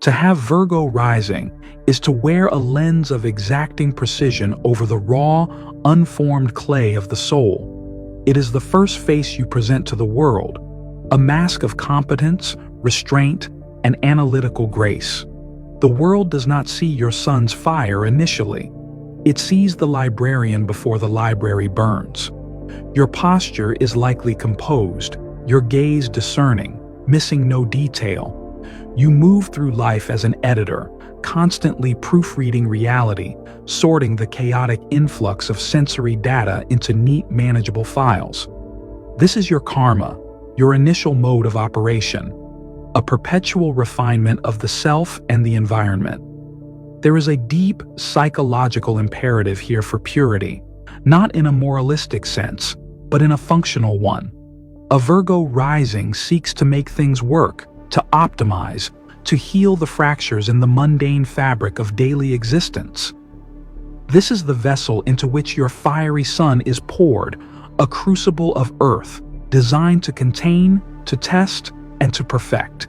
To have Virgo rising is to wear a lens of exacting precision over the raw, unformed clay of the soul. It is the first face you present to the world, a mask of competence, restraint, and analytical grace. The world does not see your sun's fire initially. It sees the librarian before the library burns. Your posture is likely composed, your gaze discerning, missing no detail. You move through life as an editor, constantly proofreading reality, sorting the chaotic influx of sensory data into neat, manageable files. This is your karma, your initial mode of operation, a perpetual refinement of the self and the environment. There is a deep psychological imperative here for purity, not in a moralistic sense, but in a functional one. A Virgo rising seeks to make things work, to optimize, to heal the fractures in the mundane fabric of daily existence. This is the vessel into which your fiery sun is poured, a crucible of earth, designed to contain, to test, and to perfect.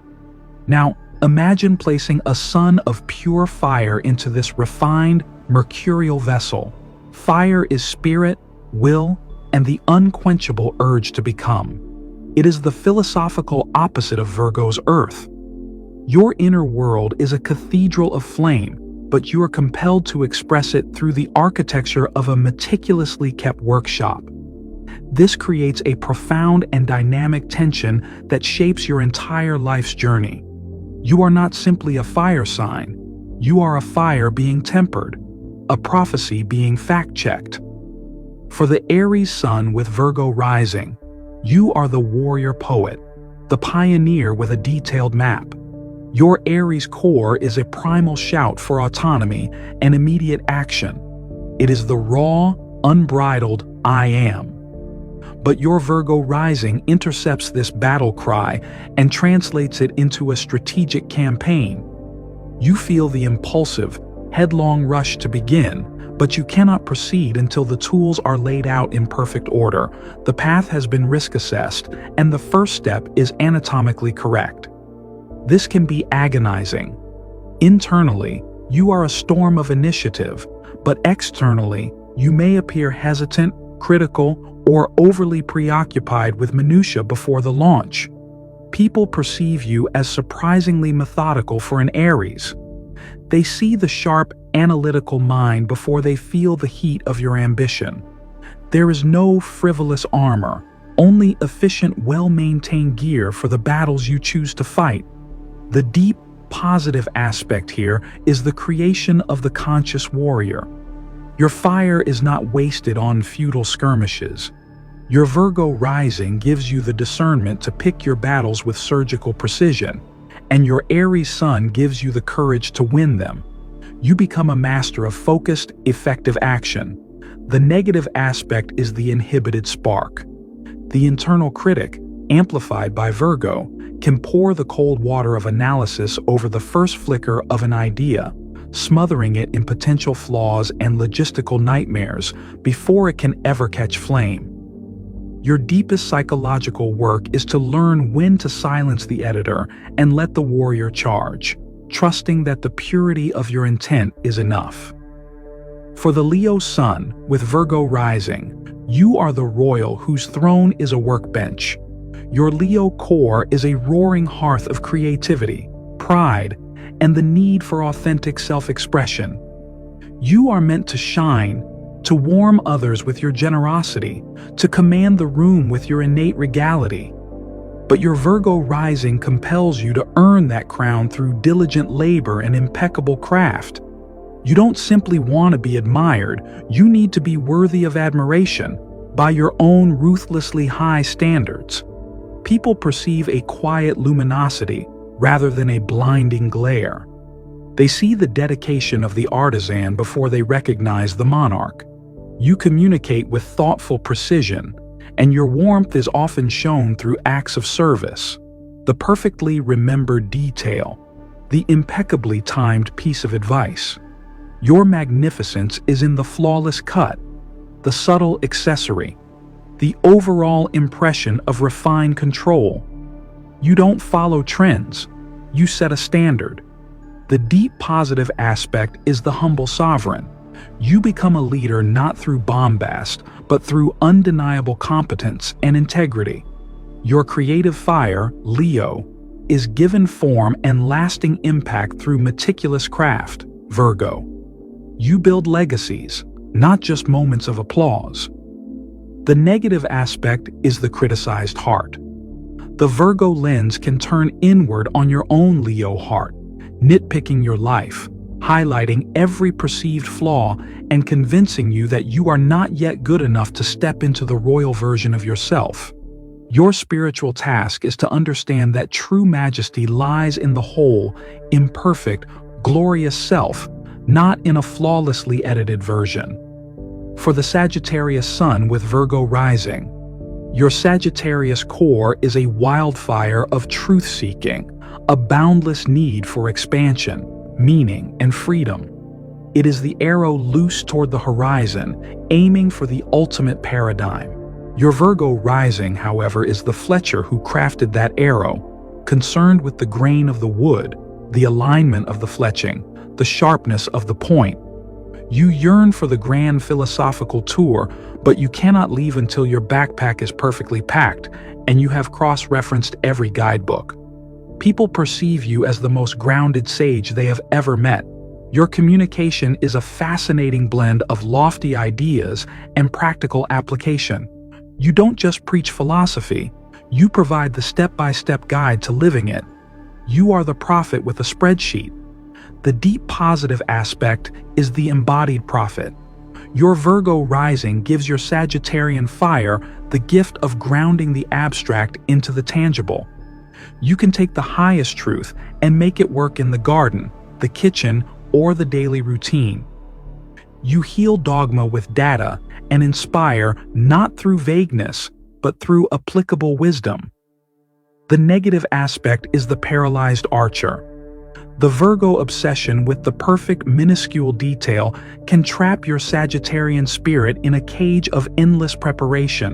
Now, imagine placing a sun of pure fire into this refined, mercurial vessel. Fire is spirit, will, and the unquenchable urge to become. It is the philosophical opposite of Virgo's earth. Your inner world is a cathedral of flame, but you are compelled to express it through the architecture of a meticulously kept workshop. This creates a profound and dynamic tension that shapes your entire life's journey. You are not simply a fire sign. You are a fire being tempered, a prophecy being fact-checked. For the Aries sun with Virgo rising, you are the warrior poet, the pioneer with a detailed map. Your Aries core is a primal shout for autonomy and immediate action. It is the raw, unbridled I am. But your Virgo rising intercepts this battle cry and translates it into a strategic campaign. You feel the impulsive, headlong rush to begin, but you cannot proceed until the tools are laid out in perfect order, the path has been risk assessed, and the first step is anatomically correct. This can be agonizing. Internally, you are a storm of initiative, but externally, you may appear hesitant, critical, or overly preoccupied with minutiae before the launch. People perceive you as surprisingly methodical for an Aries. They see the sharp, analytical mind before they feel the heat of your ambition. There is no frivolous armor, only efficient, well-maintained gear for the battles you choose to fight. The deep, positive aspect here is the creation of the conscious warrior. Your fire is not wasted on futile skirmishes. Your Virgo rising gives you the discernment to pick your battles with surgical precision, and your Aries sun gives you the courage to win them. You become a master of focused, effective action. The negative aspect is the inhibited spark. The internal critic, amplified by Virgo, can pour the cold water of analysis over the first flicker of an idea, smothering it in potential flaws and logistical nightmares before it can ever catch flame. Your deepest psychological work is to learn when to silence the editor and let the warrior charge, trusting that the purity of your intent is enough. For the Leo sun with Virgo rising, you are the royal whose throne is a workbench. Your Leo core is a roaring hearth of creativity, pride, and the need for authentic self-expression. You are meant to shine, to warm others with your generosity, to command the room with your innate regality. But your Virgo rising compels you to earn that crown through diligent labor and impeccable craft. You don't simply want to be admired, you need to be worthy of admiration by your own ruthlessly high standards. People perceive a quiet luminosity rather than a blinding glare. They see the dedication of the artisan before they recognize the monarch. You communicate with thoughtful precision, and your warmth is often shown through acts of service. The perfectly remembered detail, the impeccably timed piece of advice. Your magnificence is in the flawless cut, the subtle accessory, the overall impression of refined control. You don't follow trends, you set a standard. The deep positive aspect is the humble sovereign. You become a leader not through bombast, but through undeniable competence and integrity. Your creative fire, Leo, is given form and lasting impact through meticulous craft, Virgo. You build legacies, not just moments of applause. The negative aspect is the criticized heart. The Virgo lens can turn inward on your own Leo heart, nitpicking your life, highlighting every perceived flaw and convincing you that you are not yet good enough to step into the royal version of yourself. Your spiritual task is to understand that true majesty lies in the whole, imperfect, glorious self, not in a flawlessly edited version. For the Sagittarius Sun with Virgo rising, your Sagittarius core is a wildfire of truth-seeking, a boundless need for expansion, meaning, and freedom. It is the arrow loose toward the horizon, aiming for the ultimate paradigm. Your Virgo rising, however, is the Fletcher who crafted that arrow, concerned with the grain of the wood, the alignment of the fletching, the sharpness of the point. You yearn for the grand philosophical tour, but you cannot leave until your backpack is perfectly packed and you have cross-referenced every guidebook. People perceive you as the most grounded sage they have ever met. Your communication is a fascinating blend of lofty ideas and practical application. You don't just preach philosophy, you provide the step-by-step guide to living it. You are the prophet with a spreadsheet. The deep positive aspect is the embodied prophet. Your Virgo rising gives your Sagittarian fire the gift of grounding the abstract into the tangible. You can take the highest truth and make it work in the garden, the kitchen, or the daily routine. You heal dogma with data and inspire not through vagueness, but through applicable wisdom. The negative aspect is the paralyzed archer. The Virgo obsession with the perfect minuscule detail can trap your Sagittarian spirit in a cage of endless preparation.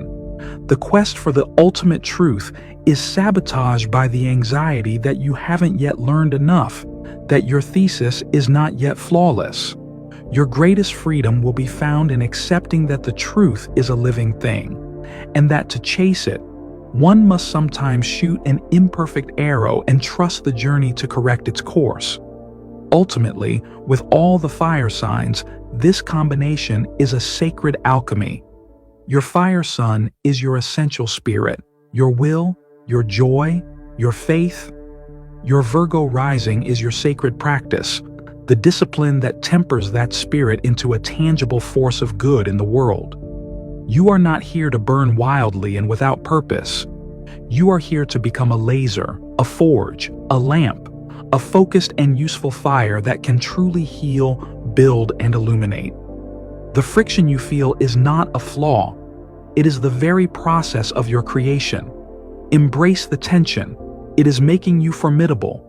The quest for the ultimate truth is sabotaged by the anxiety that you haven't yet learned enough, that your thesis is not yet flawless. Your greatest freedom will be found in accepting that the truth is a living thing, and that to chase it, one must sometimes shoot an imperfect arrow and trust the journey to correct its course. Ultimately, with all the fire signs, this combination is a sacred alchemy. Your fire sun is your essential spirit, your will, your joy, your faith. Your Virgo rising is your sacred practice, the discipline that tempers that spirit into a tangible force of good in the world. You are not here to burn wildly and without purpose. You are here to become a laser, a forge, a lamp, a focused and useful fire that can truly heal, build, and illuminate. The friction you feel is not a flaw. It is the very process of your creation. Embrace the tension. It is making you formidable.